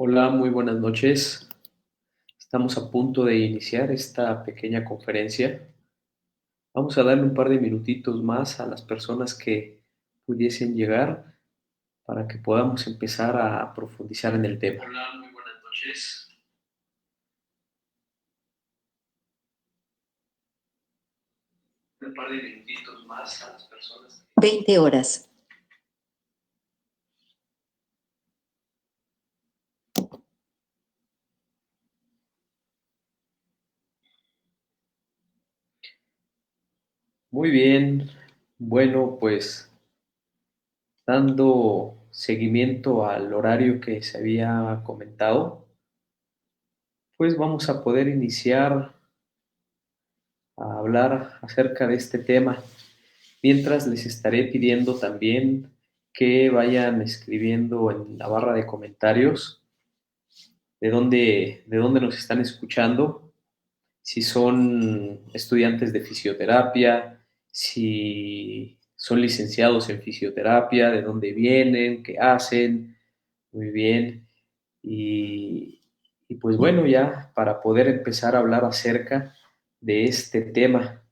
Hola, muy buenas noches. Estamos a punto de iniciar esta pequeña conferencia. Vamos a darle un par de minutitos más a las personas que pudiesen llegar para que podamos empezar a profundizar en el tema. Hola, muy buenas noches. Un par de minutitos más a las personas. 20 horas. Muy bien. Bueno, pues dando seguimiento al horario que se había comentado, pues vamos a poder iniciar a hablar acerca de este tema. Mientras les estaré pidiendo también que vayan escribiendo en la barra de comentarios de dónde nos están escuchando, si son estudiantes de fisioterapia, si son licenciados en fisioterapia, de dónde vienen, qué hacen, muy bien. Y, y pues bueno, ya para poder empezar a hablar acerca de este tema.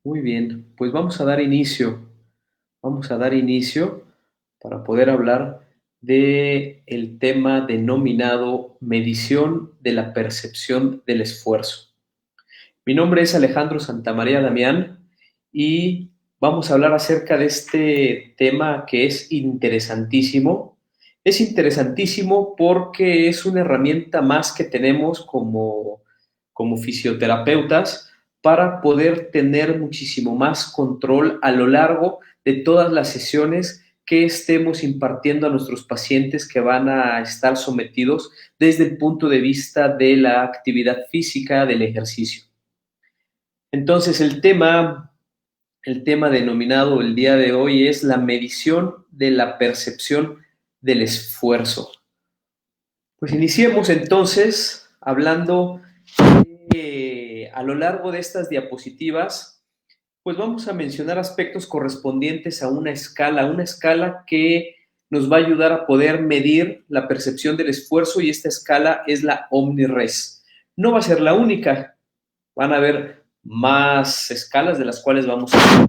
Muy bien, pues vamos a dar inicio. Vamos a dar inicio para poder hablar de el tema denominado medición de la percepción del esfuerzo. Mi nombre es Alejandro Santamaría Damián y vamos a hablar acerca de este tema que es interesantísimo. Es interesantísimo porque es una herramienta más que tenemos como fisioterapeutas para poder tener muchísimo más control a lo largo de todas las sesiones que estemos impartiendo a nuestros pacientes que van a estar sometidos desde el punto de vista de la actividad física, del ejercicio. Entonces, el tema denominado el día de hoy es la medición de la percepción del esfuerzo. Pues iniciemos entonces hablando a lo largo de estas diapositivas, pues vamos a mencionar aspectos correspondientes a una escala que nos va a ayudar a poder medir la percepción del esfuerzo y esta escala es la OmniRes. No va a ser la única, van a haber más escalas de las cuales vamos a hablar.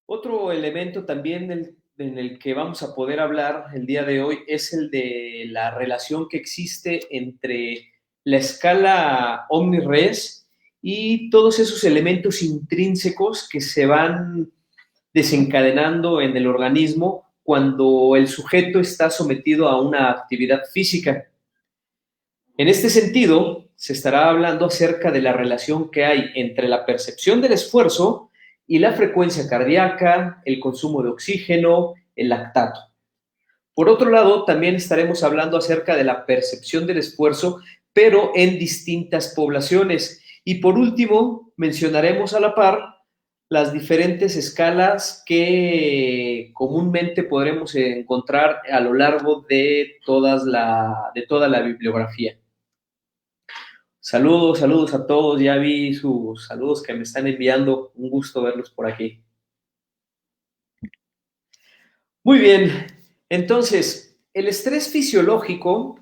Otro elemento también en el que vamos a poder hablar el día de hoy es el de la relación que existe entre la escala OmniRes y todos esos elementos intrínsecos que se van desencadenando en el organismo cuando el sujeto está sometido a una actividad física. En este sentido, se estará hablando acerca de la relación que hay entre la percepción del esfuerzo y la frecuencia cardíaca, el consumo de oxígeno, el lactato. Por otro lado, también estaremos hablando acerca de la percepción del esfuerzo, pero en distintas poblaciones. Y por último, mencionaremos a la par las diferentes escalas que comúnmente podremos encontrar a lo largo de toda la bibliografía. Saludos, saludos a todos. Ya vi sus saludos que me están enviando. Un gusto verlos por aquí. Muy bien. Entonces, el estrés fisiológico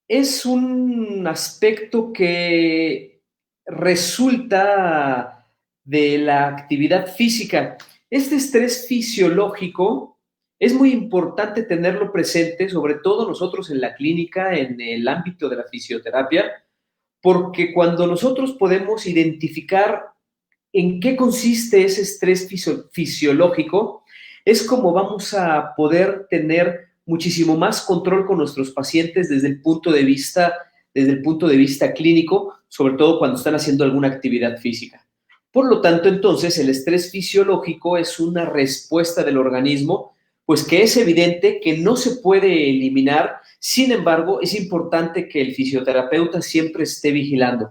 es un aspecto que resulta de la actividad física. Este estrés fisiológico es muy importante tenerlo presente, sobre todo nosotros en la clínica, en el ámbito de la fisioterapia, porque cuando nosotros podemos identificar en qué consiste ese estrés fisiológico, es como vamos a poder tener muchísimo más control con nuestros pacientes desde el punto de vista clínico, sobre todo cuando están haciendo alguna actividad física. Por lo tanto, entonces, el estrés fisiológico es una respuesta del organismo, pues que es evidente que no se puede eliminar. Sin embargo, es importante que el fisioterapeuta siempre esté vigilando.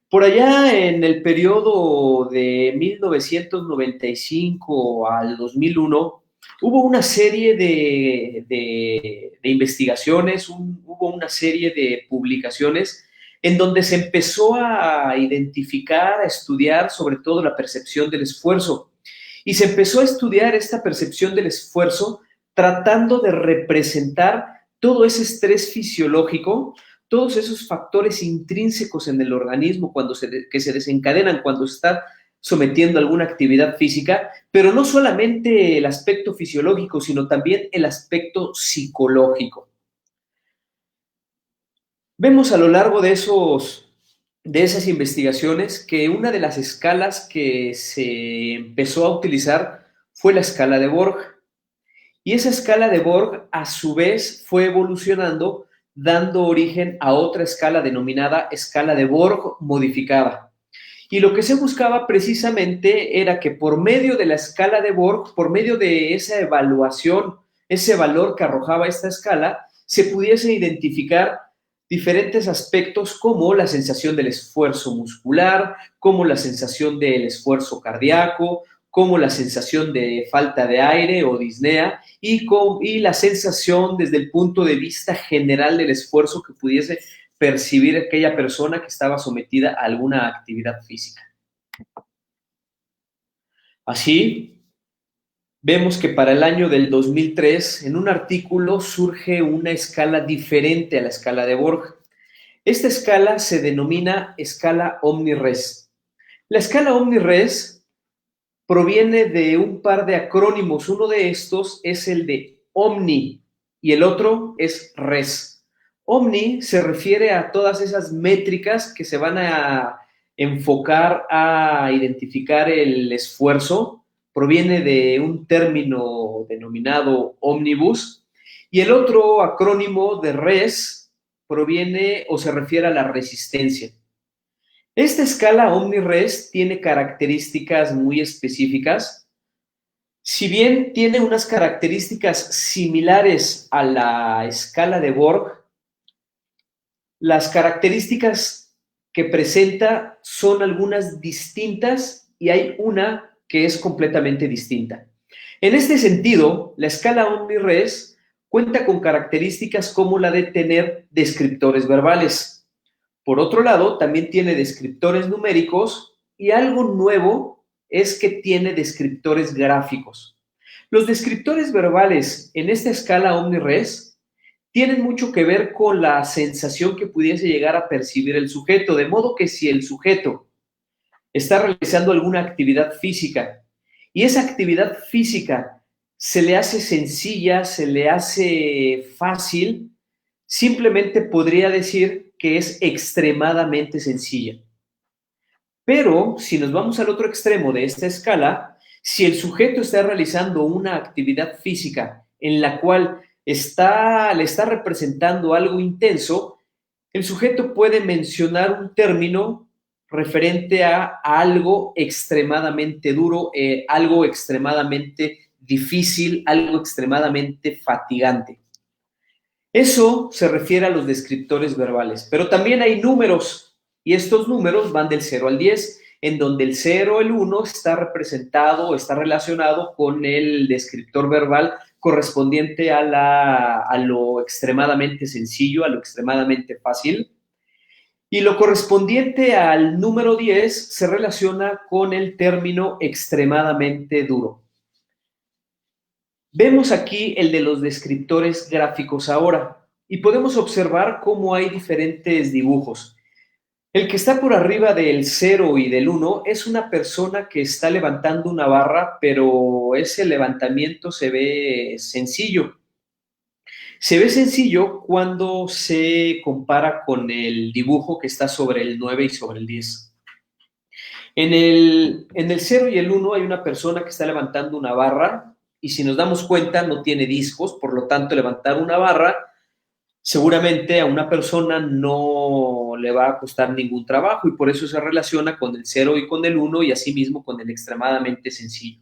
Por allá en el periodo de 1995 al 2001, hubo una serie de investigaciones, hubo una serie de publicaciones en donde se empezó a identificar, a estudiar sobre todo la percepción del esfuerzo. Y se empezó a estudiar esta percepción del esfuerzo tratando de representar todo ese estrés fisiológico, todos esos factores intrínsecos en el organismo que se desencadenan cuando se está sometiendo a alguna actividad física, pero no solamente el aspecto fisiológico, sino también el aspecto psicológico. Vemos a lo largo de esas investigaciones que una de las escalas que se empezó a utilizar fue la escala de Borg. Y esa escala de Borg, a su vez, fue evolucionando, dando origen a otra escala denominada escala de Borg modificada. Y lo que se buscaba precisamente era que por medio de la escala de Borg, por medio de esa evaluación, ese valor que arrojaba esta escala, se pudiese identificar diferentes aspectos como la sensación del esfuerzo muscular, como la sensación del esfuerzo cardíaco, como la sensación de falta de aire o disnea y la sensación desde el punto de vista general del esfuerzo que pudiese percibir aquella persona que estaba sometida a alguna actividad física. Así, vemos que para el año del 2003, en un artículo surge una escala diferente a la escala de Borg. Esta escala se denomina escala OmniRes. La escala OmniRes proviene de un par de acrónimos. Uno de estos es el de Omni y el otro es Res. Omni se refiere a todas esas métricas que se van a enfocar a identificar el esfuerzo. Proviene de un término denominado Omnibus. Y el otro acrónimo de Res proviene o se refiere a la resistencia. Esta escala OmniRes tiene características muy específicas. Si bien tiene unas características similares a la escala de Borg, las características que presenta son algunas distintas y hay una que es completamente distinta. En este sentido, la escala OmniRes cuenta con características como la de tener descriptores verbales. Por otro lado, también tiene descriptores numéricos y algo nuevo es que tiene descriptores gráficos. Los descriptores verbales en esta escala OmniRes tienen mucho que ver con la sensación que pudiese llegar a percibir el sujeto, de modo que si el sujeto está realizando alguna actividad física y esa actividad física se le hace sencilla, se le hace fácil, simplemente podría decir que es extremadamente sencilla. Pero si nos vamos al otro extremo de esta escala, si el sujeto está realizando una actividad física en la cual le está representando algo intenso, el sujeto puede mencionar un término referente a algo extremadamente duro, algo extremadamente difícil, algo extremadamente fatigante. Eso se refiere a los descriptores verbales, pero también hay números y estos números van del 0 al 10, en donde el 0, el 1 está representado, está relacionado con el descriptor verbal correspondiente a lo extremadamente sencillo, a lo extremadamente fácil. Y lo correspondiente al número 10 se relaciona con el término extremadamente duro. Vemos aquí el de los descriptores gráficos ahora y podemos observar cómo hay diferentes dibujos. El que está por arriba del 0 y del 1 es una persona que está levantando una barra, pero ese levantamiento se ve sencillo. Se ve sencillo cuando se compara con el dibujo que está sobre el 9 y sobre el 10. En el 0 y el 1 hay una persona que está levantando una barra y si nos damos cuenta no tiene discos, por lo tanto levantar una barra seguramente a una persona no le va a costar ningún trabajo y por eso se relaciona con el 0 y con el 1 y asimismo con el extremadamente sencillo.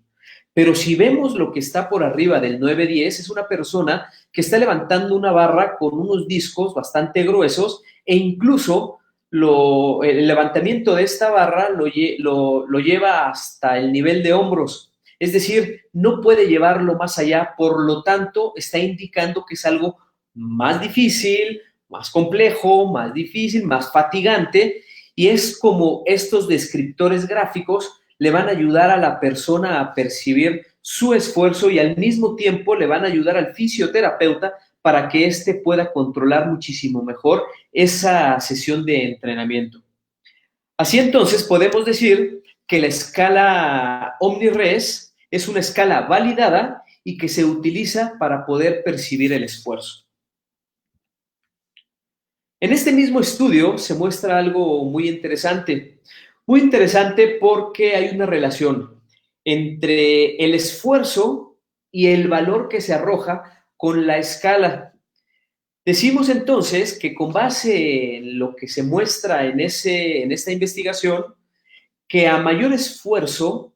Pero si vemos lo que está por arriba del 9-10, es una persona que está levantando una barra con unos discos bastante gruesos e incluso el levantamiento de esta barra lo lleva hasta el nivel de hombros. Es decir, no puede llevarlo más allá, por lo tanto, está indicando que es algo más difícil, más complejo, más difícil, más fatigante, y es como estos descriptores gráficos le van a ayudar a la persona a percibir su esfuerzo y al mismo tiempo le van a ayudar al fisioterapeuta para que éste pueda controlar muchísimo mejor esa sesión de entrenamiento. Así entonces podemos decir que la escala OmniRes es una escala validada y que se utiliza para poder percibir el esfuerzo. En este mismo estudio se muestra algo muy interesante porque hay una relación entre el esfuerzo y el valor que se arroja con la escala. Decimos entonces que con base en lo que se muestra en esta investigación, que a mayor esfuerzo,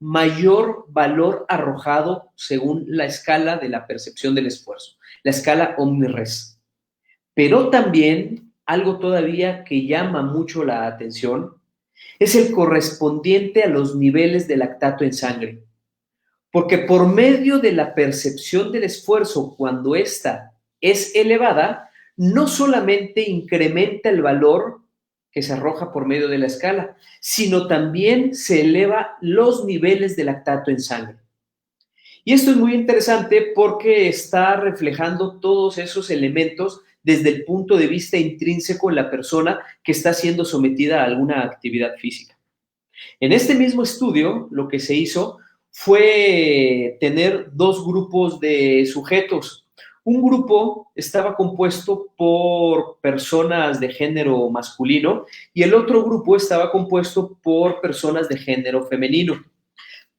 mayor valor arrojado según la escala de la percepción del esfuerzo, la escala OmniRes. Pero también algo todavía que llama mucho la atención es el correspondiente a los niveles de lactato en sangre. Porque por medio de la percepción del esfuerzo, cuando ésta es elevada, no solamente incrementa el valor que se arroja por medio de la escala, sino también se eleva los niveles de lactato en sangre. Y esto es muy interesante porque está reflejando todos esos elementos desde el punto de vista intrínseco en la persona que está siendo sometida a alguna actividad física. En este mismo estudio, lo que se hizo fue tener dos grupos de sujetos. Un grupo estaba compuesto por personas de género masculino y el otro grupo estaba compuesto por personas de género femenino.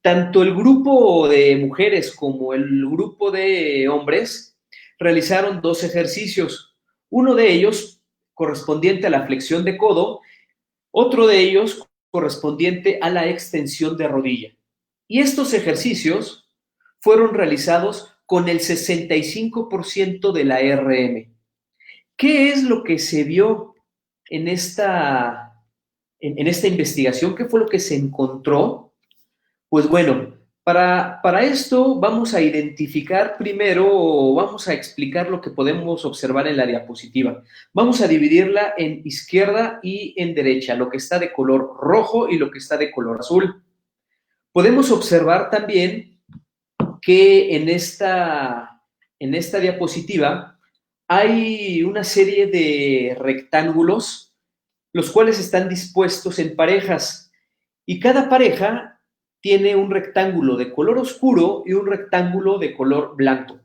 Tanto el grupo de mujeres como el grupo de hombres realizaron dos ejercicios. Uno de ellos correspondiente a la flexión de codo, otro de ellos correspondiente a la extensión de rodilla. Y estos ejercicios fueron realizados con el 65% de la RM. ¿Qué es lo que se vio en esta investigación? ¿Qué fue lo que se encontró? Pues bueno, para esto vamos a identificar primero, vamos a explicar lo que podemos observar en la diapositiva. Vamos a dividirla en izquierda y en derecha, lo que está de color rojo y lo que está de color azul. Podemos observar también que en esta diapositiva hay una serie de rectángulos, los cuales están dispuestos en parejas y cada pareja tiene un rectángulo de color oscuro y un rectángulo de color blanco.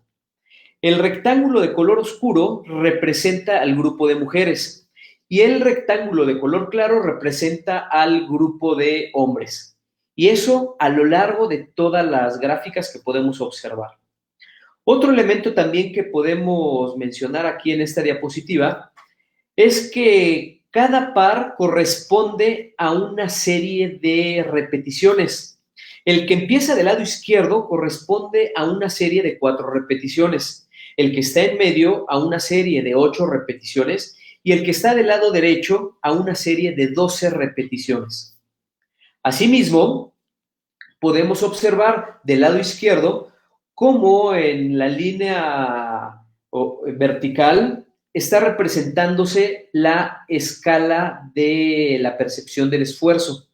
El rectángulo de color oscuro representa al grupo de mujeres y el rectángulo de color claro representa al grupo de hombres. Y eso a lo largo de todas las gráficas que podemos observar. Otro elemento también que podemos mencionar aquí en esta diapositiva es que cada par corresponde a una serie de repeticiones. El que empieza del lado izquierdo corresponde a una serie de 4 repeticiones. El que está en medio a una serie de 8 repeticiones y el que está del lado derecho a una serie de 12 repeticiones. Asimismo, podemos observar del lado izquierdo cómo en la línea vertical está representándose la escala de la percepción del esfuerzo.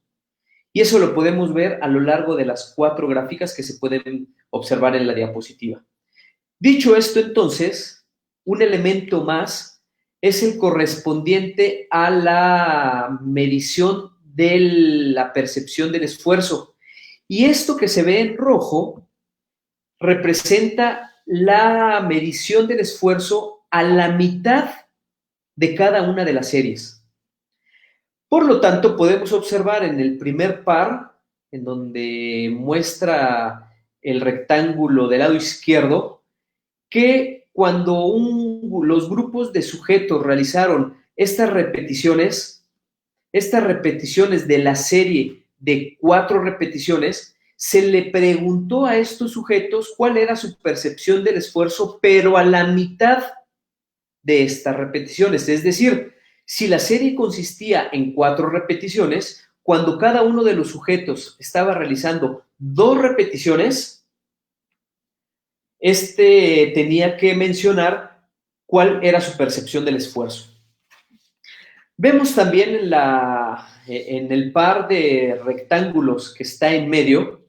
Y eso lo podemos ver a lo largo de las 4 gráficas que se pueden observar en la diapositiva. Dicho esto, entonces, un elemento más es el correspondiente a la medición de la percepción del esfuerzo. Y esto que se ve en rojo representa la medición del esfuerzo a la mitad de cada una de las series. Por lo tanto, podemos observar en el primer par, en donde muestra el rectángulo del lado izquierdo, que cuando los grupos de sujetos realizaron estas repeticiones de la serie de 4 repeticiones, se le preguntó a estos sujetos cuál era su percepción del esfuerzo, pero a la mitad de estas repeticiones. Es decir, si la serie consistía en 4 repeticiones, cuando cada uno de los sujetos estaba realizando 2 repeticiones, tenía que mencionar cuál era su percepción del esfuerzo. Vemos también en el par de rectángulos que está en medio,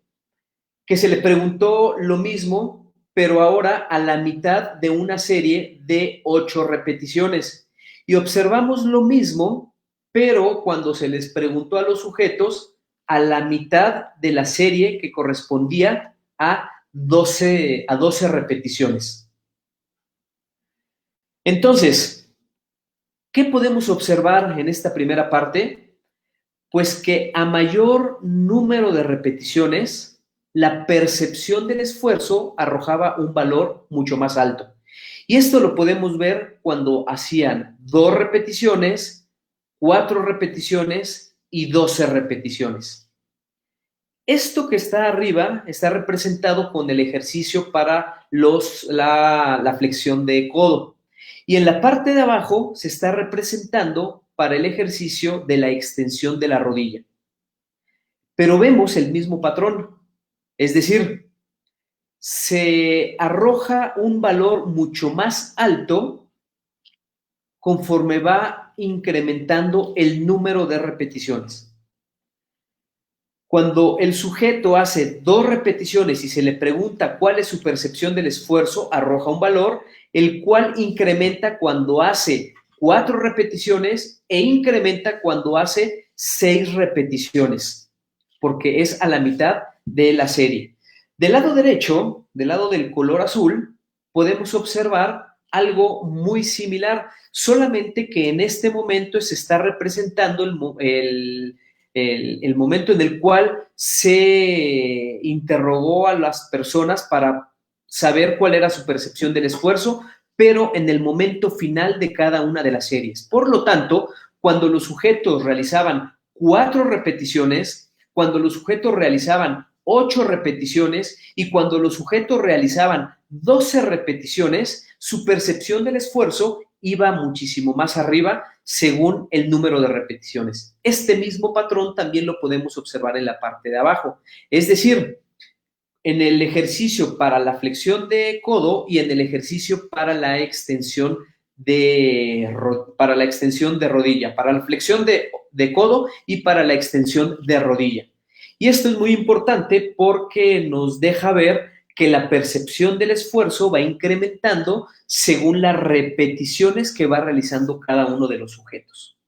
que se le preguntó lo mismo, pero ahora a la mitad de una serie de 8 repeticiones. Y observamos lo mismo, pero cuando se les preguntó a los sujetos, a la mitad de la serie que correspondía a 12 repeticiones. Entonces, ¿qué podemos observar en esta primera parte? Pues que a mayor número de repeticiones, la percepción del esfuerzo arrojaba un valor mucho más alto. Y esto lo podemos ver cuando hacían 2 repeticiones, 4 repeticiones y 12 repeticiones. Esto que está arriba está representado con el ejercicio para la flexión de codo. Y en la parte de abajo se está representando para el ejercicio de la extensión de la rodilla. Pero vemos el mismo patrón, es decir, se arroja un valor mucho más alto conforme va incrementando el número de repeticiones. Cuando el sujeto hace 2 repeticiones y se le pregunta cuál es su percepción del esfuerzo, arroja un valor, el cual incrementa cuando hace 4 repeticiones e incrementa cuando hace 6 repeticiones, porque es a la mitad de la serie. Del lado derecho, del lado del color azul, podemos observar algo muy similar, solamente que en este momento se está representando el momento en el cual se interrogó a las personas para saber cuál era su percepción del esfuerzo, pero en el momento final de cada una de las series. Por lo tanto, cuando los sujetos realizaban 4 repeticiones, cuando los sujetos realizaban 8 repeticiones y cuando los sujetos realizaban 12 repeticiones, su percepción del esfuerzo iba muchísimo más arriba según el número de repeticiones. Este mismo patrón también lo podemos observar en la parte de abajo. Es decir, en el ejercicio para la flexión de codo y en el ejercicio para la extensión de rodilla, para la flexión de codo y para la extensión de rodilla. Y esto es muy importante porque nos deja ver que la percepción del esfuerzo va incrementando según las repeticiones que va realizando cada uno de los sujetos.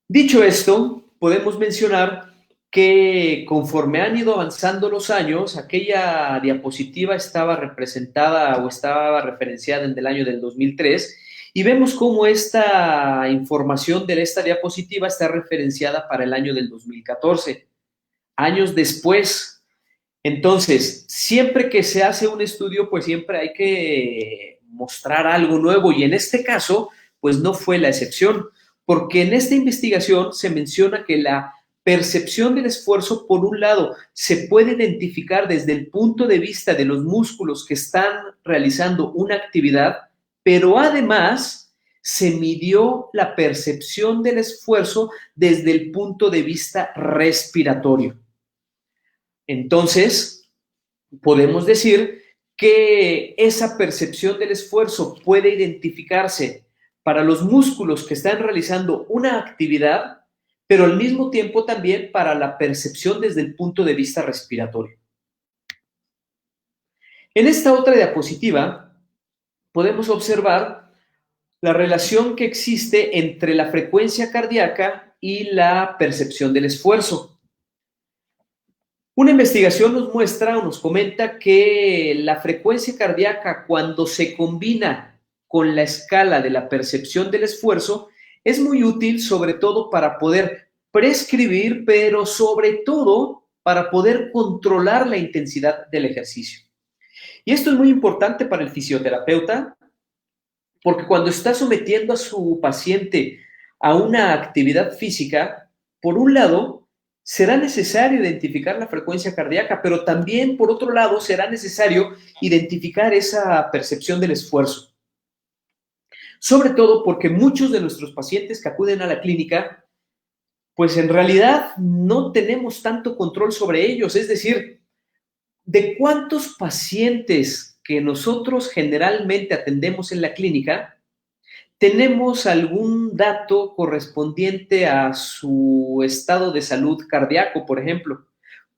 Dicho esto, podemos mencionar que conforme han ido avanzando los años, aquella diapositiva estaba representada o estaba referenciada en el año del 2003 y vemos cómo esta información de esta diapositiva está referenciada para el año del 2014, años después. Entonces, siempre que se hace un estudio, pues siempre hay que mostrar algo nuevo y en este caso, pues no fue la excepción, porque en esta investigación se menciona que la percepción del esfuerzo, por un lado, se puede identificar desde el punto de vista de los músculos que están realizando una actividad, pero además se midió la percepción del esfuerzo desde el punto de vista respiratorio. Entonces, podemos decir que esa percepción del esfuerzo puede identificarse para los músculos que están realizando una actividad, pero al mismo tiempo también para la percepción desde el punto de vista respiratorio. En esta otra diapositiva podemos observar la relación que existe entre la frecuencia cardíaca y la percepción del esfuerzo. Una investigación nos muestra o nos comenta que la frecuencia cardíaca, cuando se combina con la escala de la percepción del esfuerzo, es muy útil sobre todo para poder prescribir, pero sobre todo para poder controlar la intensidad del ejercicio. Y esto es muy importante para el fisioterapeuta, porque cuando está sometiendo a su paciente a una actividad física, por un lado, será necesario identificar la frecuencia cardíaca, pero también, por otro lado, será necesario identificar esa percepción del esfuerzo. Sobre todo porque muchos de nuestros pacientes que acuden a la clínica, pues en realidad no tenemos tanto control sobre ellos. Es decir, ¿de cuántos pacientes que nosotros generalmente atendemos en la clínica ¿Tenemos algún dato correspondiente a su estado de salud cardíaco, por ejemplo?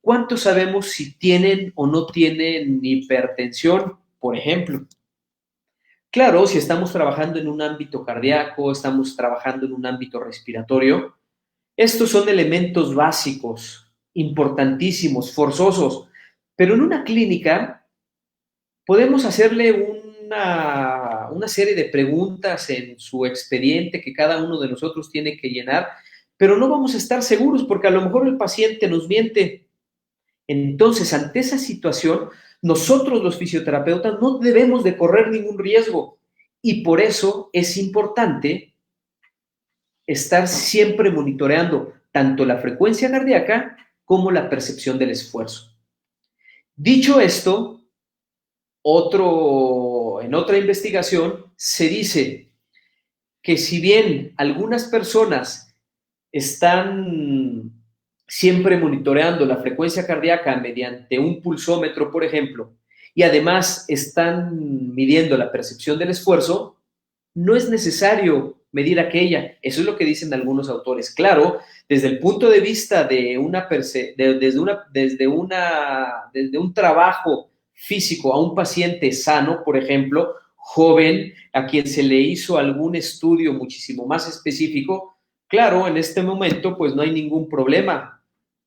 ¿Cuánto sabemos si tienen o no tienen hipertensión, por ejemplo? Claro, si estamos trabajando en un ámbito cardíaco, estamos trabajando en un ámbito respiratorio, estos son elementos básicos, importantísimos, forzosos, pero en una clínica podemos hacerle una serie de preguntas en su expediente que cada uno de nosotros tiene que llenar, pero no vamos a estar seguros porque a lo mejor el paciente nos miente. Entonces, ante esa situación, nosotros los fisioterapeutas no debemos de correr ningún riesgo y por eso es importante estar siempre monitoreando tanto la frecuencia cardíaca como la percepción del esfuerzo. Dicho esto, en otra investigación se dice que si bien algunas personas están siempre monitoreando la frecuencia cardíaca mediante un pulsómetro, por ejemplo, y además están midiendo la percepción del esfuerzo, no es necesario medir aquella. Eso es lo que dicen algunos autores. Claro, desde el punto de vista de desde un trabajo físico a un paciente sano, por ejemplo, joven, a quien se le hizo algún estudio muchísimo más específico, claro, en este momento pues no hay ningún problema.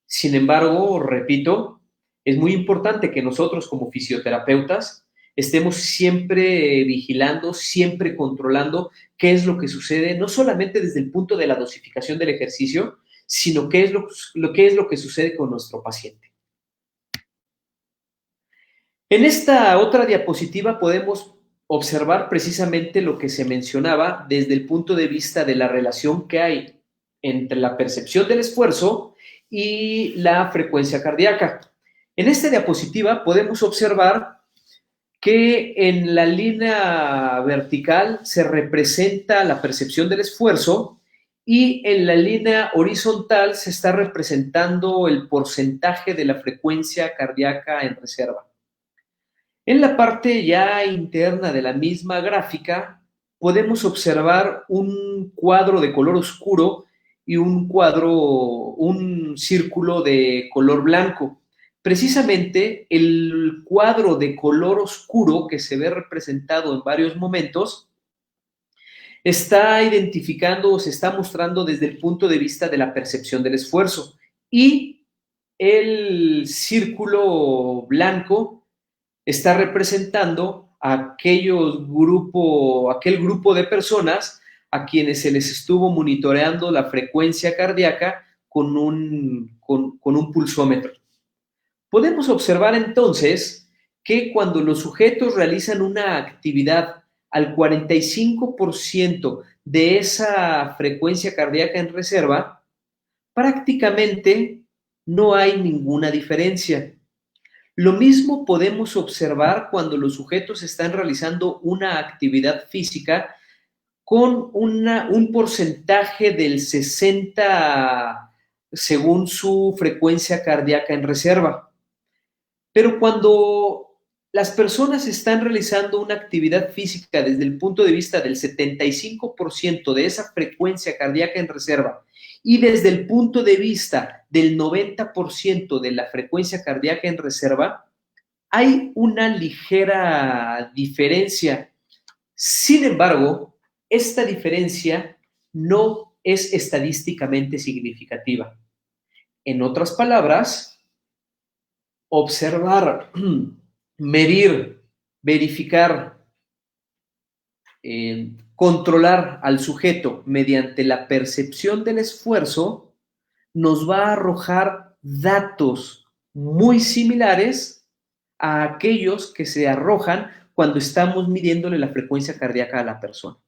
Sin embargo, repito, es muy importante que nosotros como fisioterapeutas estemos siempre vigilando, siempre controlando qué es lo que sucede, no solamente desde el punto de la dosificación del ejercicio, sino qué es lo que sucede con nuestro paciente. En esta otra diapositiva podemos observar precisamente lo que se mencionaba desde el punto de vista de la relación que hay entre la percepción del esfuerzo y la frecuencia cardíaca. En esta diapositiva podemos observar que en la línea vertical se representa la percepción del esfuerzo y en la línea horizontal se está representando el porcentaje de la frecuencia cardíaca en reserva. En la parte ya interna de la misma gráfica podemos observar un cuadro de color oscuro y un círculo de color blanco. Precisamente el cuadro de color oscuro que se ve representado en varios momentos está identificando o se está mostrando desde el punto de vista de la percepción del esfuerzo y el círculo blanco está representando a aquel grupo de personas a quienes se les estuvo monitoreando la frecuencia cardíaca con un pulsómetro. Podemos observar entonces que cuando los sujetos realizan una actividad al 45% de esa frecuencia cardíaca en reserva, prácticamente no hay ninguna diferencia. Lo mismo podemos observar cuando los sujetos están realizando una actividad física con un porcentaje del 60 según su frecuencia cardíaca en reserva. Pero cuando las personas están realizando una actividad física desde el punto de vista del 75% de esa frecuencia cardíaca en reserva y desde el punto de vista del 90% de la frecuencia cardíaca en reserva, hay una ligera diferencia. Sin embargo, esta diferencia no es estadísticamente significativa. En otras palabras, observar, medir, verificar, controlar al sujeto mediante la percepción del esfuerzo nos va a arrojar datos muy similares a aquellos que se arrojan cuando estamos midiéndole la frecuencia cardíaca a la persona.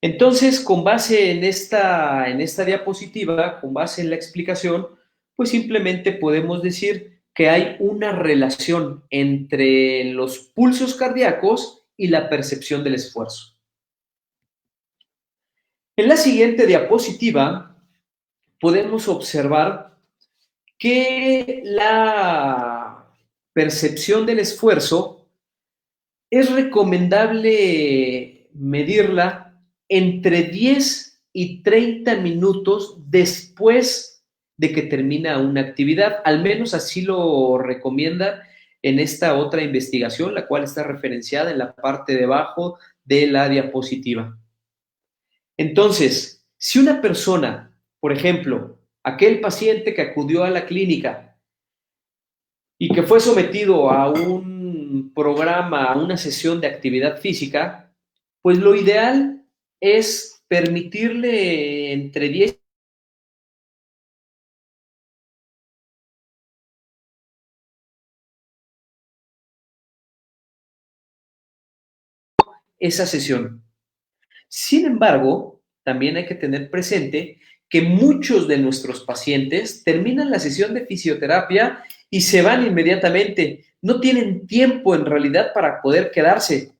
Entonces, con base en esta diapositiva, con base en la explicación, pues simplemente podemos decir que hay una relación entre los pulsos cardíacos y la percepción del esfuerzo. En la siguiente diapositiva podemos observar que la percepción del esfuerzo es recomendable medirla entre 10 y 30 minutos después de que termina una actividad. Al menos así lo recomienda en esta otra investigación, la cual está referenciada en la parte de abajo de la diapositiva. Entonces, si una persona, por ejemplo, aquel paciente que acudió a la clínica y que fue sometido a un programa, a una sesión de actividad física, pues lo ideal es permitirle entre 10 esa sesión. Sin embargo, también hay que tener presente que muchos de nuestros pacientes terminan la sesión de fisioterapia y se van inmediatamente. No tienen tiempo en realidad para poder quedarse.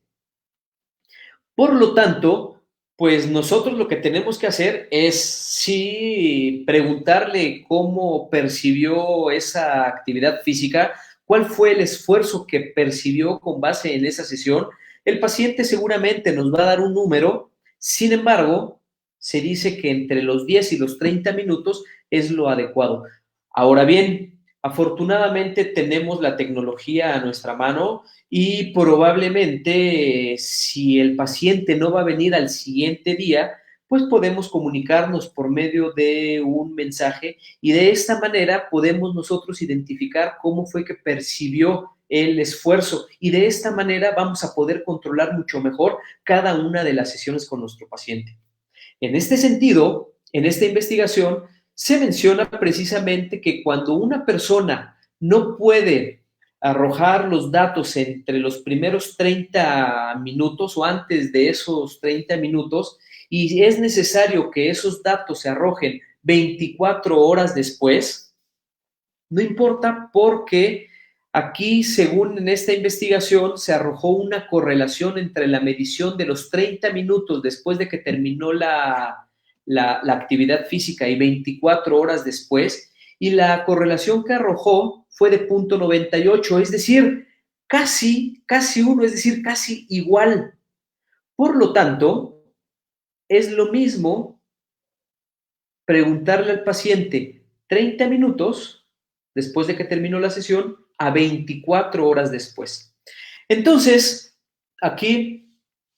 Por lo tanto, pues nosotros lo que tenemos que hacer es sí preguntarle cómo percibió esa actividad física, cuál fue el esfuerzo que percibió con base en esa sesión. El paciente seguramente nos va a dar un número, sin embargo, se dice que entre los 10 y los 30 minutos es lo adecuado. Ahora bien, afortunadamente tenemos la tecnología a nuestra mano y probablemente si el paciente no va a venir al siguiente día, pues podemos comunicarnos por medio de un mensaje y de esta manera podemos nosotros identificar cómo fue que percibió el esfuerzo y de esta manera vamos a poder controlar mucho mejor cada una de las sesiones con nuestro paciente. En este sentido, en esta investigación se menciona precisamente que cuando una persona no puede arrojar los datos entre los primeros 30 minutos o antes de esos 30 minutos y es necesario que esos datos se arrojen 24 horas después, no importa porque aquí, según en esta investigación, se arrojó una correlación entre la medición de los 30 minutos después de que terminó la actividad física y 24 horas después, y la correlación que arrojó fue de 0.98, es decir, casi uno, es decir, casi igual. Por lo tanto, es lo mismo preguntarle al paciente 30 minutos después de que terminó la sesión a 24 horas después. Entonces, aquí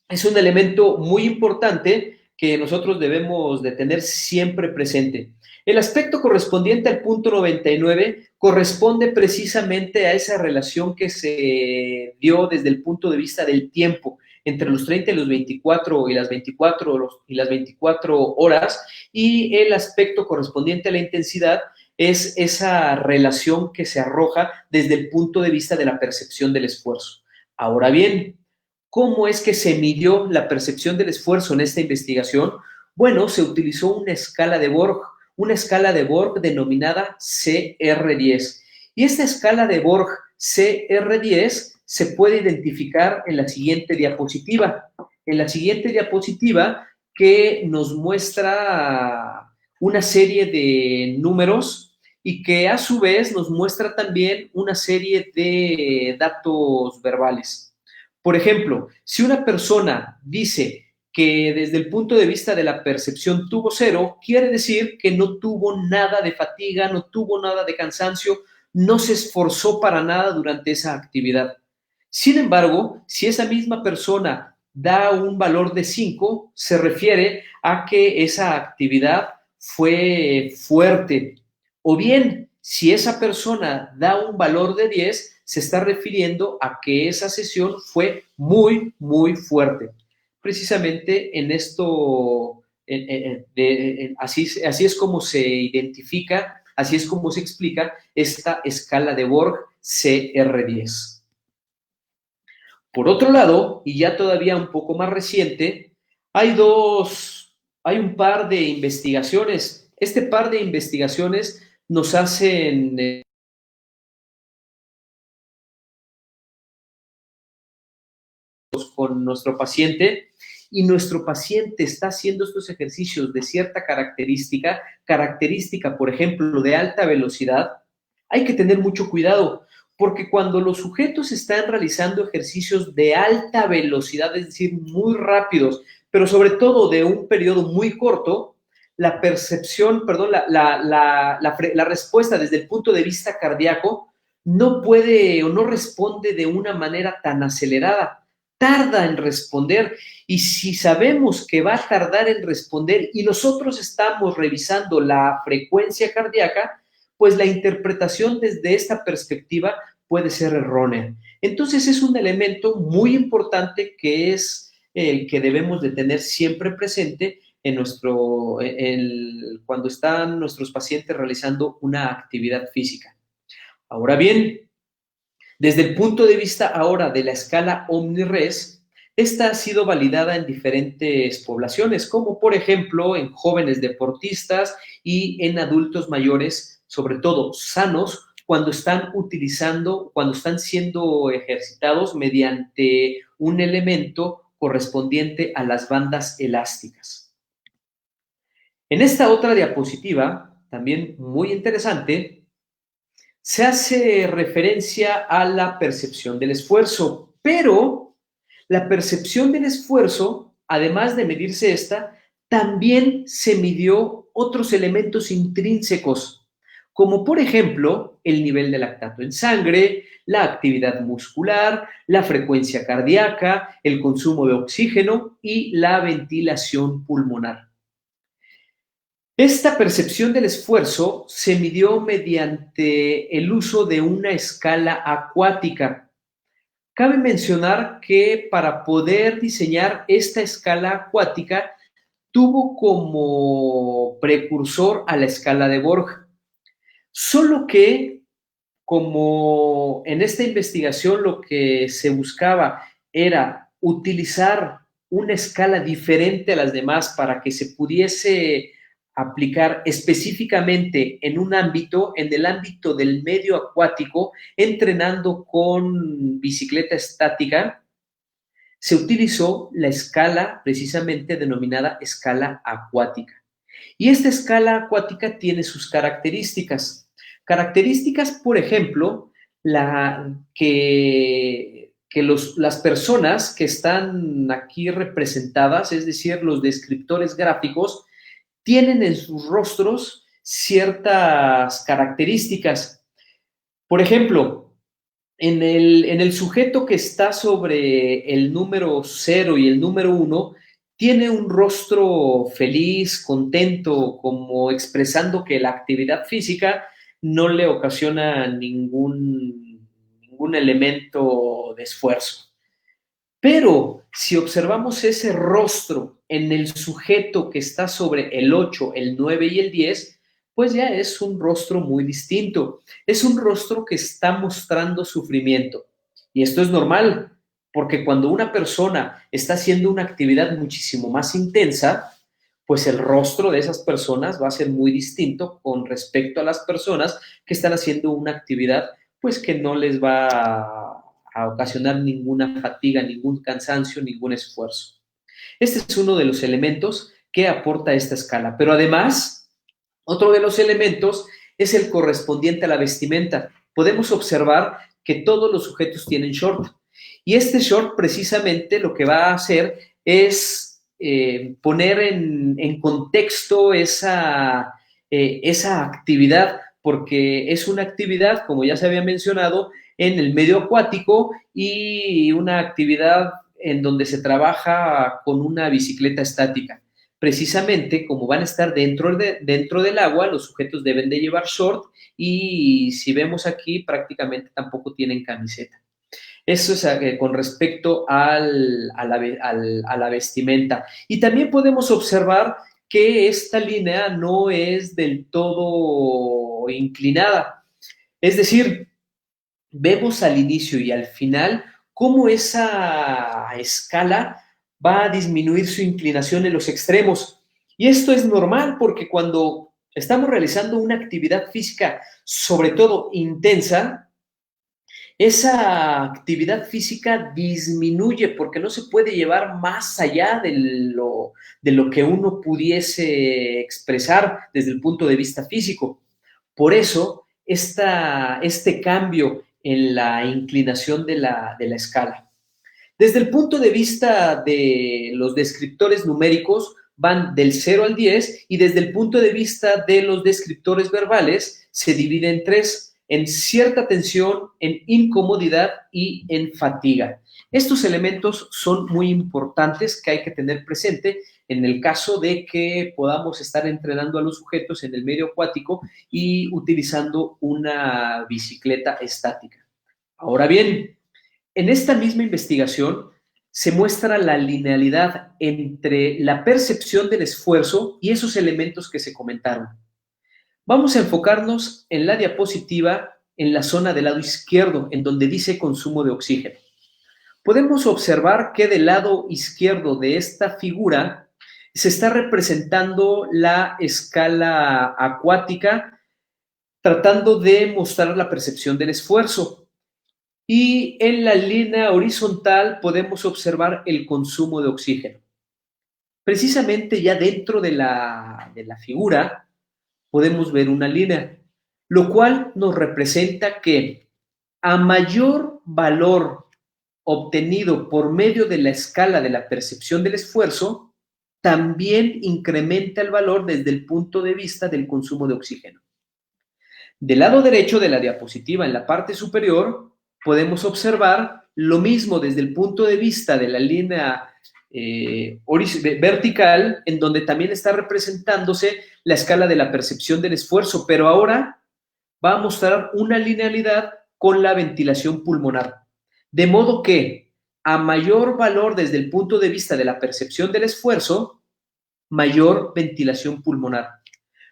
es un elemento muy importante que nosotros debemos de tener siempre presente. El aspecto correspondiente al punto 99 corresponde precisamente a esa relación que se dio desde el punto de vista del tiempo entre los 30 y los 24 y las 24 horas, y el aspecto correspondiente a la intensidad es esa relación que se arroja desde el punto de vista de la percepción del esfuerzo. Ahora bien, ¿cómo es que se midió la percepción del esfuerzo en esta investigación? Bueno, se utilizó una escala de Borg denominada CR10. Y esta escala de Borg CR10 se puede identificar en la siguiente diapositiva. En la siguiente diapositiva que nos muestra una serie de números y que a su vez nos muestra también una serie de datos verbales. Por ejemplo, si una persona dice que desde el punto de vista de la percepción tuvo 0, quiere decir que no tuvo nada de fatiga, no tuvo nada de cansancio, no se esforzó para nada durante esa actividad. Sin embargo, si esa misma persona da un valor de 5, se refiere a que esa actividad fue fuerte. O bien, si esa persona da un valor de 10, se está refiriendo a que esa sesión fue muy, muy fuerte. Precisamente en esto, así es como se identifica, así es como se explica esta escala de Borg CR10. Por otro lado, y ya todavía un poco más reciente, hay un par de investigaciones. Este par de investigaciones nos hacen con nuestro paciente y nuestro paciente está haciendo estos ejercicios de cierta característica, por ejemplo, de alta velocidad, hay que tener mucho cuidado, porque cuando los sujetos están realizando ejercicios de alta velocidad, es decir, muy rápidos, pero sobre todo de un periodo muy corto, la percepción, perdón, la respuesta desde el punto de vista cardíaco no puede o no responde de una manera tan acelerada, tarda en responder. Y si sabemos que va a tardar en responder y nosotros estamos revisando la frecuencia cardíaca, pues la interpretación desde esta perspectiva puede ser errónea. Entonces es un elemento muy importante que es el que debemos de tener siempre presente en cuando están nuestros pacientes realizando una actividad física. Ahora bien, desde el punto de vista ahora de la escala OmniRes, esta ha sido validada en diferentes poblaciones, como por ejemplo en jóvenes deportistas y en adultos mayores, sobre todo sanos, cuando están siendo ejercitados mediante un elemento correspondiente a las bandas elásticas. En esta otra diapositiva, también muy interesante, se hace referencia a la percepción del esfuerzo, pero la percepción del esfuerzo, además de medirse esta, también se midió otros elementos intrínsecos, como por ejemplo el nivel de lactato en sangre, la actividad muscular, la frecuencia cardíaca, el consumo de oxígeno y la ventilación pulmonar. Esta percepción del esfuerzo se midió mediante el uso de una escala acuática. Cabe mencionar que para poder diseñar esta escala acuática tuvo como precursor a la escala de Borg. Solo que, como en esta investigación lo que se buscaba era utilizar una escala diferente a las demás para que se pudiese aplicar específicamente en un ámbito, en el ámbito del medio acuático, entrenando con bicicleta estática, se utilizó la escala precisamente denominada escala acuática. Y esta escala acuática tiene sus características. Características, por ejemplo, las personas que están aquí representadas, es decir, los descriptores gráficos, tienen en sus rostros ciertas características. Por ejemplo, en el sujeto que está sobre el número 0 y el número 1, tiene un rostro feliz, contento, como expresando que la actividad física no le ocasiona ningún elemento de esfuerzo. Pero si observamos ese rostro en el sujeto que está sobre el 8, el 9 y el 10, pues ya es un rostro muy distinto. Es un rostro que está mostrando sufrimiento. Y esto es normal, porque cuando una persona está haciendo una actividad muchísimo más intensa, pues el rostro de esas personas va a ser muy distinto con respecto a las personas que están haciendo una actividad, pues que no les va a ocasionar ninguna fatiga, ningún cansancio, ningún esfuerzo. Este es uno de los elementos que aporta esta escala. Pero además, otro de los elementos es el correspondiente a la vestimenta. Podemos observar que todos los sujetos tienen short. Y este short precisamente lo que va a hacer es poner en contexto esa actividad, porque es una actividad, como ya se había mencionado, en el medio acuático y una actividad en donde se trabaja con una bicicleta estática. Precisamente como van a estar dentro del agua, los sujetos deben de llevar short y si vemos aquí prácticamente tampoco tienen camiseta. Eso es con respecto a la vestimenta. Y también podemos observar que esta línea no es del todo inclinada. Es decir, vemos al inicio y al final cómo esa escala va a disminuir su inclinación en los extremos. Y esto es normal porque cuando estamos realizando una actividad física, sobre todo intensa, esa actividad física disminuye porque no se puede llevar más allá de lo que uno pudiese expresar desde el punto de vista físico. Por eso, este cambio en la inclinación de la escala. Desde el punto de vista de los descriptores numéricos, van del 0 al 10 y desde el punto de vista de los descriptores verbales, se divide en tres, en cierta tensión, en incomodidad y en fatiga. Estos elementos son muy importantes que hay que tener presente en el caso de que podamos estar entrenando a los sujetos en el medio acuático y utilizando una bicicleta estática. Ahora bien, en esta misma investigación se muestra la linealidad entre la percepción del esfuerzo y esos elementos que se comentaron. Vamos a enfocarnos en la diapositiva en la zona del lado izquierdo, en donde dice consumo de oxígeno. Podemos observar que del lado izquierdo de esta figura se está representando la escala acuática, tratando de mostrar la percepción del esfuerzo. Y en la línea horizontal podemos observar el consumo de oxígeno. Precisamente ya dentro de la figura podemos ver una línea, lo cual nos representa que a mayor valor obtenido por medio de la escala de la percepción del esfuerzo, también incrementa el valor desde el punto de vista del consumo de oxígeno. Del lado derecho de la diapositiva, en la parte superior, podemos observar lo mismo desde el punto de vista de la línea vertical, en donde también está representándose la escala de la percepción del esfuerzo, pero ahora va a mostrar una linealidad con la ventilación pulmonar. De modo que a mayor valor desde el punto de vista de la percepción del esfuerzo, mayor ventilación pulmonar.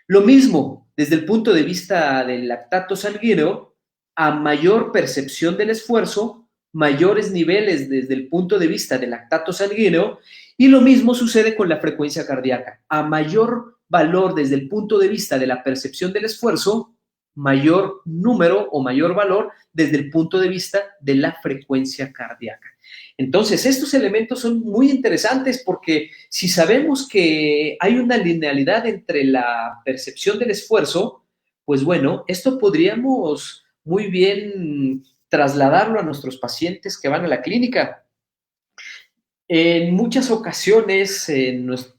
Lo mismo desde el punto de vista del lactato sanguíneo, a mayor percepción del esfuerzo, mayores niveles desde el punto de vista del lactato sanguíneo, y lo mismo sucede con la frecuencia cardíaca. A mayor valor desde el punto de vista de la percepción del esfuerzo, mayor número o mayor valor desde el punto de vista de la frecuencia cardíaca. Entonces, estos elementos son muy interesantes porque si sabemos que hay una linealidad entre la percepción del esfuerzo, pues bueno, esto podríamos muy bien trasladarlo a nuestros pacientes que van a la clínica. En muchas ocasiones,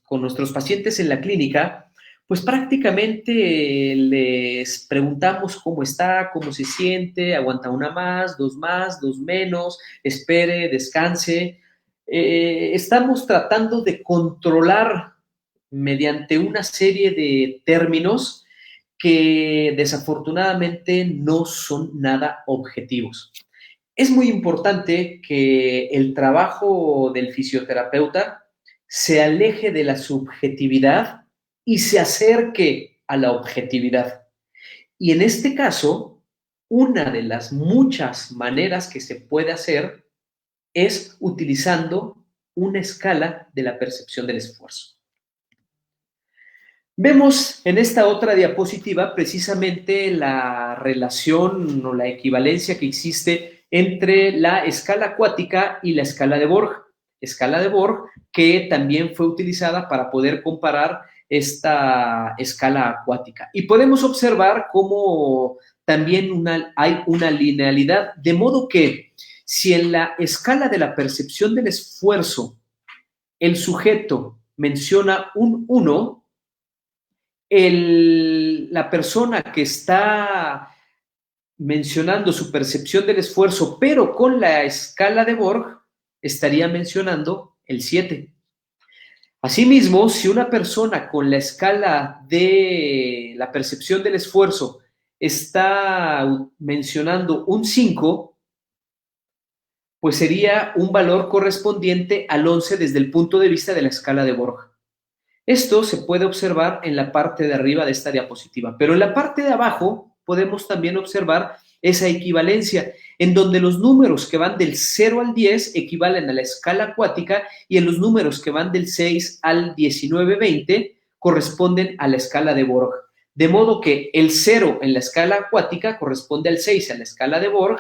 con nuestros pacientes en la clínica, pues prácticamente les preguntamos cómo está, cómo se siente, aguanta una más, dos menos, espere, descanse. Estamos tratando de controlar mediante una serie de términos que desafortunadamente no son nada objetivos. Es muy importante que el trabajo del fisioterapeuta se aleje de la subjetividad y se acerque a la objetividad. Y en este caso, una de las muchas maneras que se puede hacer es utilizando una escala de la percepción del esfuerzo. Vemos en esta otra diapositiva precisamente la relación o la equivalencia que existe entre la escala acuática y la escala de Borg. Escala de Borg que también fue utilizada para poder comparar esta escala acuática. Y podemos observar cómo también hay una linealidad, de modo que si en la escala de la percepción del esfuerzo el sujeto menciona un 1, la persona que está mencionando su percepción del esfuerzo, pero con la escala de Borg, estaría mencionando el 7. Asimismo, si una persona con la escala de la percepción del esfuerzo está mencionando un 5, pues sería un valor correspondiente al 11 desde el punto de vista de la escala de Borg. Esto se puede observar en la parte de arriba de esta diapositiva, pero en la parte de abajo podemos también observar esa equivalencia, en donde los números que van del 0 al 10 equivalen a la escala acuática y en los números que van del 6 al 19-20 corresponden a la escala de Borg. De modo que el 0 en la escala acuática corresponde al 6 en la escala de Borg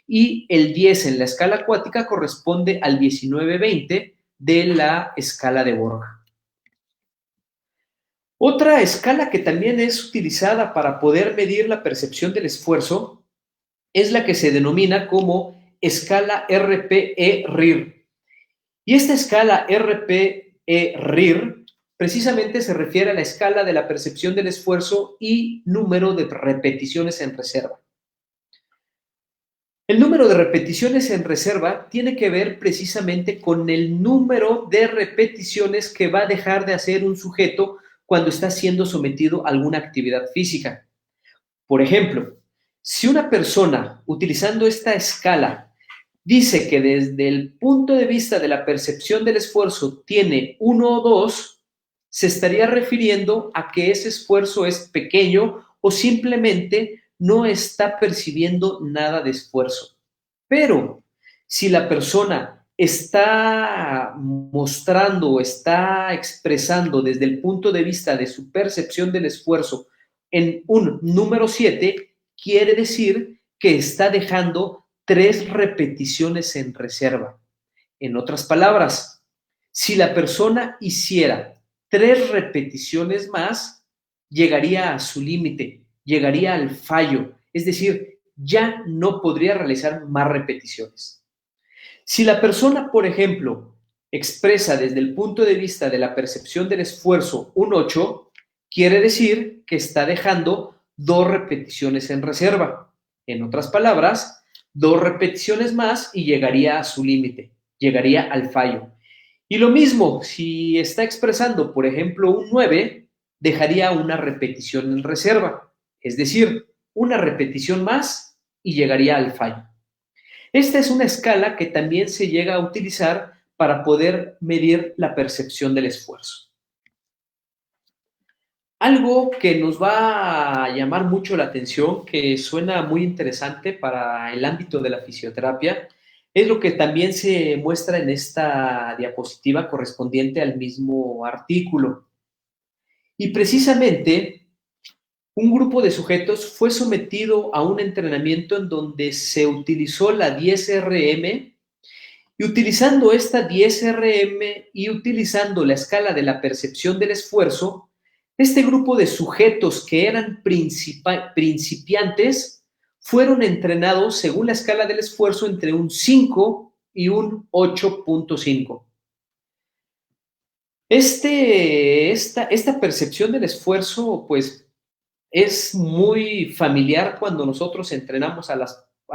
y el 10 en la escala acuática corresponde al 19-20 de la escala de Borg. Otra escala que también es utilizada para poder medir la percepción del esfuerzo es la que se denomina como escala RPE-RIR. Y esta escala RPE-RIR precisamente se refiere a la escala de la percepción del esfuerzo y número de repeticiones en reserva. El número de repeticiones en reserva tiene que ver precisamente con el número de repeticiones que va a dejar de hacer un sujeto cuando está siendo sometido a alguna actividad física. Por ejemplo, si una persona utilizando esta escala dice que desde el punto de vista de la percepción del esfuerzo tiene 1 o 2, se estaría refiriendo a que ese esfuerzo es pequeño o simplemente no está percibiendo nada de esfuerzo. Pero si la persona está mostrando o está expresando desde el punto de vista de su percepción del esfuerzo en un número 7, quiere decir que está dejando 3 repeticiones en reserva. En otras palabras, si la persona hiciera 3 repeticiones más, llegaría a su límite, llegaría al fallo, es decir, ya no podría realizar más repeticiones. Si la persona, por ejemplo, expresa desde el punto de vista de la percepción del esfuerzo un 8, quiere decir que está dejando 2 repeticiones en reserva. En otras palabras, 2 repeticiones más y llegaría a su límite, llegaría al fallo. Y lo mismo, si está expresando, por ejemplo, un 9, dejaría una repetición en reserva, es decir, una repetición más y llegaría al fallo. Esta es una escala que también se llega a utilizar para poder medir la percepción del esfuerzo. Algo que nos va a llamar mucho la atención, que suena muy interesante para el ámbito de la fisioterapia, es lo que también se muestra en esta diapositiva correspondiente al mismo artículo. Y precisamente un grupo de sujetos fue sometido a un entrenamiento en donde se utilizó la 10RM y utilizando esta 10RM y utilizando la escala de la percepción del esfuerzo, este grupo de sujetos que eran principiantes fueron entrenados según la escala del esfuerzo entre un 5 y un 8.5. Esta percepción del esfuerzo, pues, es muy familiar cuando nosotros entrenamos a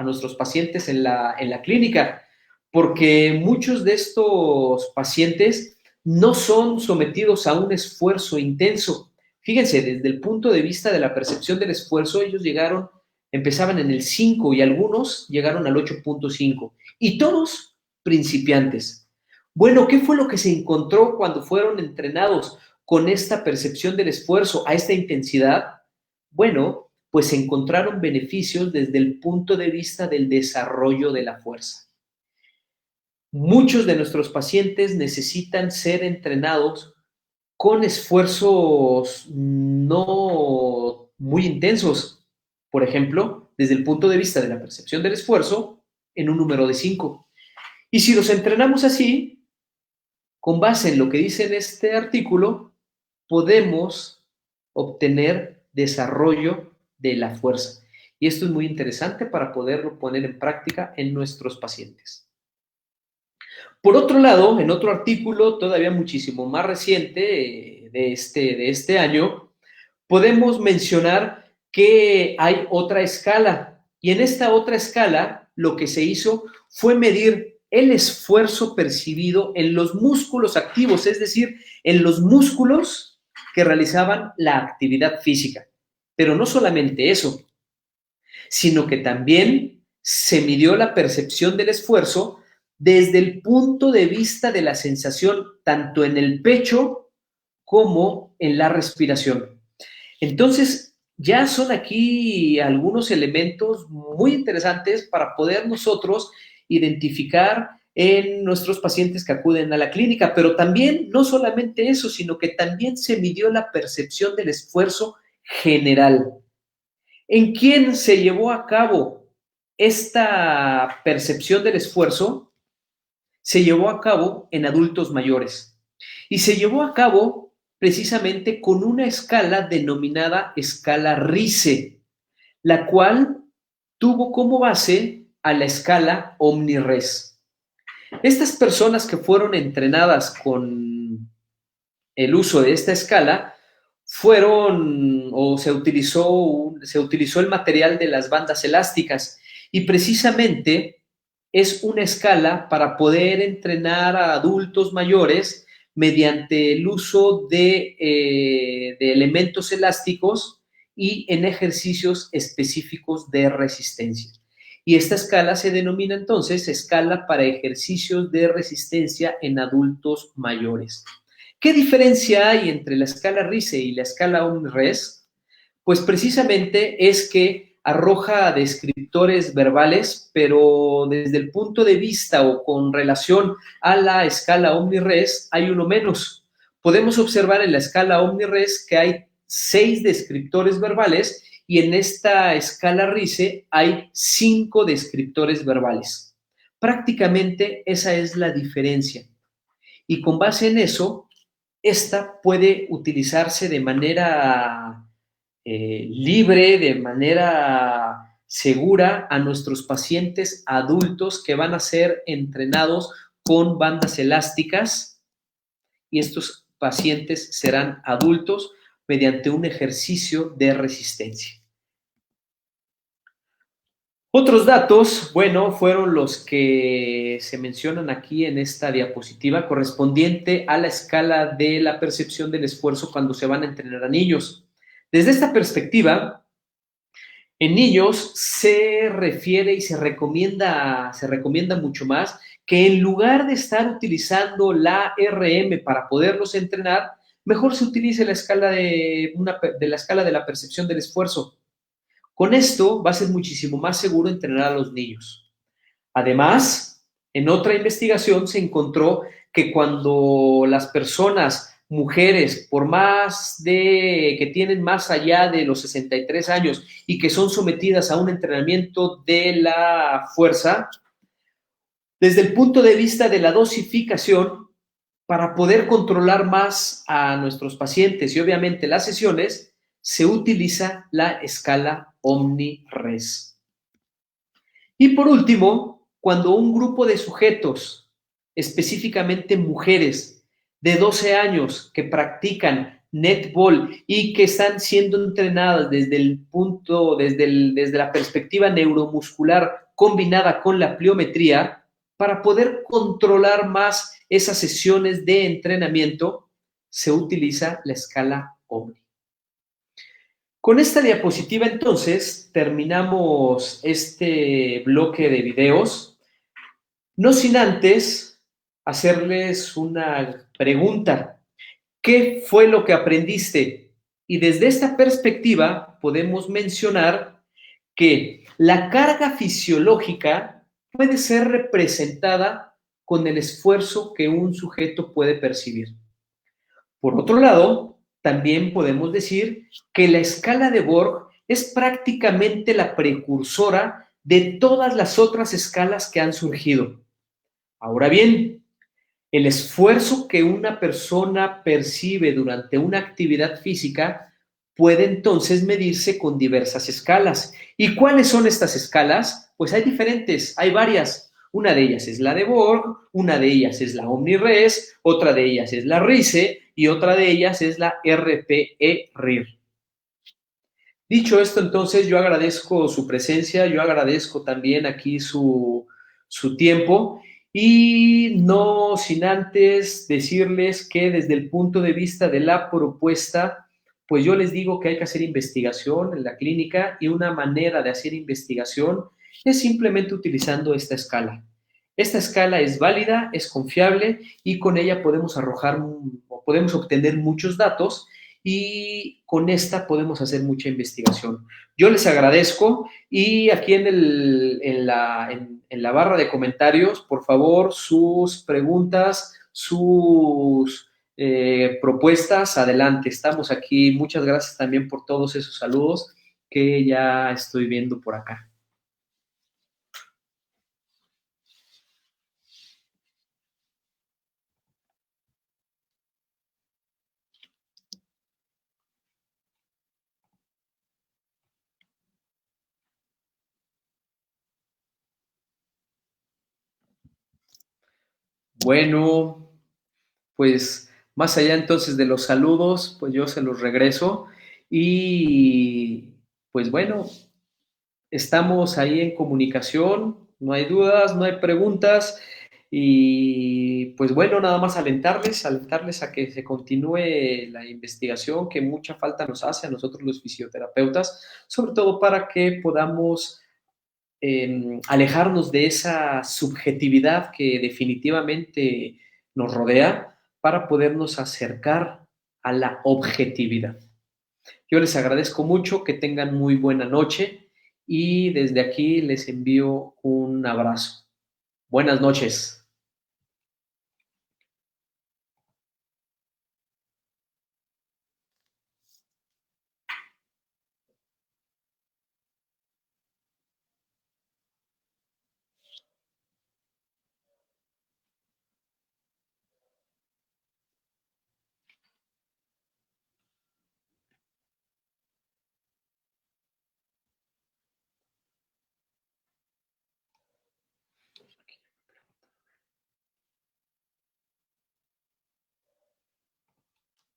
nuestros pacientes en la clínica, porque muchos de estos pacientes no son sometidos a un esfuerzo intenso. Fíjense, desde el punto de vista de la percepción del esfuerzo, ellos empezaban en el 5 y algunos llegaron al 8.5 y todos principiantes. Bueno, ¿qué fue lo que se encontró cuando fueron entrenados con esta percepción del esfuerzo a esta intensidad? Bueno, pues se encontraron beneficios desde el punto de vista del desarrollo de la fuerza. Muchos de nuestros pacientes necesitan ser entrenados con esfuerzos no muy intensos. Por ejemplo, desde el punto de vista de la percepción del esfuerzo, en un número de 5. Y si los entrenamos así, con base en lo que dice en este artículo, podemos obtener desarrollo de la fuerza. Y esto es muy interesante para poderlo poner en práctica en nuestros pacientes. Por otro lado, en otro artículo todavía muchísimo más reciente de este año, podemos mencionar que hay otra escala. Y en esta otra escala, lo que se hizo fue medir el esfuerzo percibido en los músculos activos, es decir, en los músculos que realizaban la actividad física. Pero no solamente eso, sino que también se midió la percepción del esfuerzo desde el punto de vista de la sensación tanto en el pecho como en la respiración. Entonces, ya son aquí algunos elementos muy interesantes para poder nosotros identificar en nuestros pacientes que acuden a la clínica, pero también no solamente eso, sino que también se midió la percepción del esfuerzo general. ¿En quién se llevó a cabo esta percepción del esfuerzo? Se llevó a cabo en adultos mayores y se llevó a cabo precisamente con una escala denominada escala RICE, la cual tuvo como base a la escala OmniRes. Estas personas que fueron entrenadas con el uso de esta escala fueron o se utilizó el material de las bandas elásticas y precisamente es una escala para poder entrenar a adultos mayores mediante el uso de elementos elásticos y en ejercicios específicos de resistencia. Y esta escala se denomina entonces escala para ejercicios de resistencia en adultos mayores. ¿Qué diferencia hay entre la escala RISE y la escala OmniRes? Pues precisamente es que arroja descriptores verbales, pero desde el punto de vista o con relación a la escala OmniRes hay uno menos. Podemos observar en la escala OmniRes que hay 6 descriptores verbales y en esta escala RISE hay 5 descriptores verbales. Prácticamente esa es la diferencia. Y con base en eso, esta puede utilizarse de manera libre, de manera segura a nuestros pacientes adultos que van a ser entrenados con bandas elásticas y estos pacientes serán adultos mediante un ejercicio de resistencia. Otros datos, bueno, fueron los que se mencionan aquí en esta diapositiva correspondiente a la escala de la percepción del esfuerzo cuando se van a entrenar a niños. Desde esta perspectiva, en niños se refiere y se recomienda mucho más que en lugar de estar utilizando la RM para poderlos entrenar, mejor se utilice la escala de la escala de la percepción del esfuerzo. Con esto va a ser muchísimo más seguro entrenar a los niños. Además, en otra investigación se encontró que cuando las personas, mujeres, por más de que tienen más allá de los 63 años y que son sometidas a un entrenamiento de la fuerza, desde el punto de vista de la dosificación, para poder controlar más a nuestros pacientes y obviamente las sesiones, se utiliza la escala OmniRes. Y por último, cuando un grupo de sujetos, específicamente mujeres de 12 años que practican netball y que están siendo entrenadas desde la perspectiva neuromuscular combinada con la pliometría, para poder controlar más esas sesiones de entrenamiento, se utiliza la escala Omni. Con esta diapositiva, entonces, terminamos este bloque de videos, no sin antes hacerles una pregunta. ¿Qué fue lo que aprendiste? Y desde esta perspectiva podemos mencionar que la carga fisiológica puede ser representada con el esfuerzo que un sujeto puede percibir. Por otro lado, también podemos decir que la escala de Borg es prácticamente la precursora de todas las otras escalas que han surgido. Ahora bien, el esfuerzo que una persona percibe durante una actividad física puede entonces medirse con diversas escalas. ¿Y cuáles son estas escalas? Pues hay diferentes, hay varias. Una de ellas es la de Borg, una de ellas es la OmniRes, otra de ellas es la RISE y otra de ellas es la RPE-RIR. Dicho esto, entonces, yo agradezco su presencia, yo agradezco también aquí su tiempo y no sin antes decirles que desde el punto de vista de la propuesta, pues yo les digo que hay que hacer investigación en la clínica y una manera de hacer investigación es simplemente utilizando esta escala. Esta escala es válida, es confiable y con ella podemos arrojar o podemos obtener muchos datos y con esta podemos hacer mucha investigación. Yo les agradezco y aquí en la barra de comentarios, por favor, sus preguntas, sus propuestas, adelante. Estamos aquí. Muchas gracias también por todos esos saludos que ya estoy viendo por acá. Bueno, pues más allá entonces de los saludos, pues yo se los regreso y pues bueno, estamos ahí en comunicación, no hay dudas, no hay preguntas y pues bueno, nada más alentarles a que se continúe la investigación que mucha falta nos hace a nosotros los fisioterapeutas, sobre todo para que podamos alejarnos de esa subjetividad que definitivamente nos rodea para podernos acercar a la objetividad. Yo les agradezco mucho, que tengan muy buena noche y desde aquí les envío un abrazo. Buenas noches.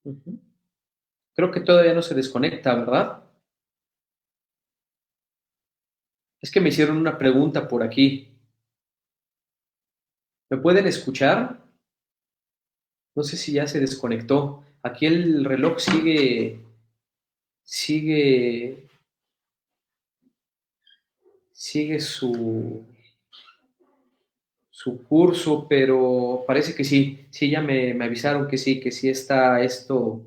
Uh-huh. Creo que todavía no se desconecta, ¿verdad? Es que me hicieron una pregunta por aquí. ¿Me pueden escuchar? No sé si ya se desconectó. Aquí el reloj sigue, sigue su curso, pero parece que sí. Sí, ya me avisaron que sí está esto,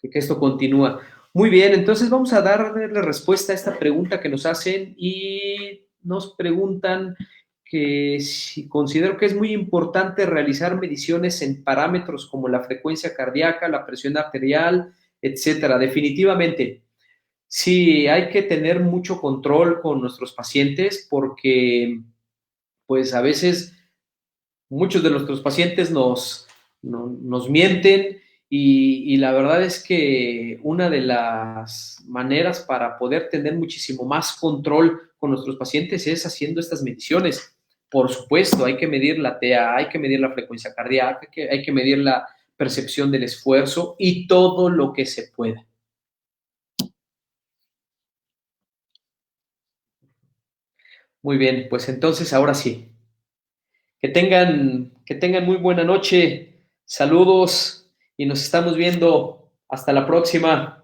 que esto continúa. Muy bien, entonces vamos a darle respuesta a esta pregunta que nos hacen y nos preguntan que si considero que es muy importante realizar mediciones en parámetros como la frecuencia cardíaca, la presión arterial, etcétera. Definitivamente, sí, hay que tener mucho control con nuestros pacientes porque, pues, a veces muchos de nuestros pacientes nos mienten y la verdad es que una de las maneras para poder tener muchísimo más control con nuestros pacientes es haciendo estas mediciones. Por supuesto, hay que medir la TA, hay que medir la frecuencia cardíaca, hay que medir la percepción del esfuerzo y todo lo que se pueda. Muy bien, pues entonces ahora sí. Que tengan muy buena noche. Saludos y nos estamos viendo. Hasta la próxima.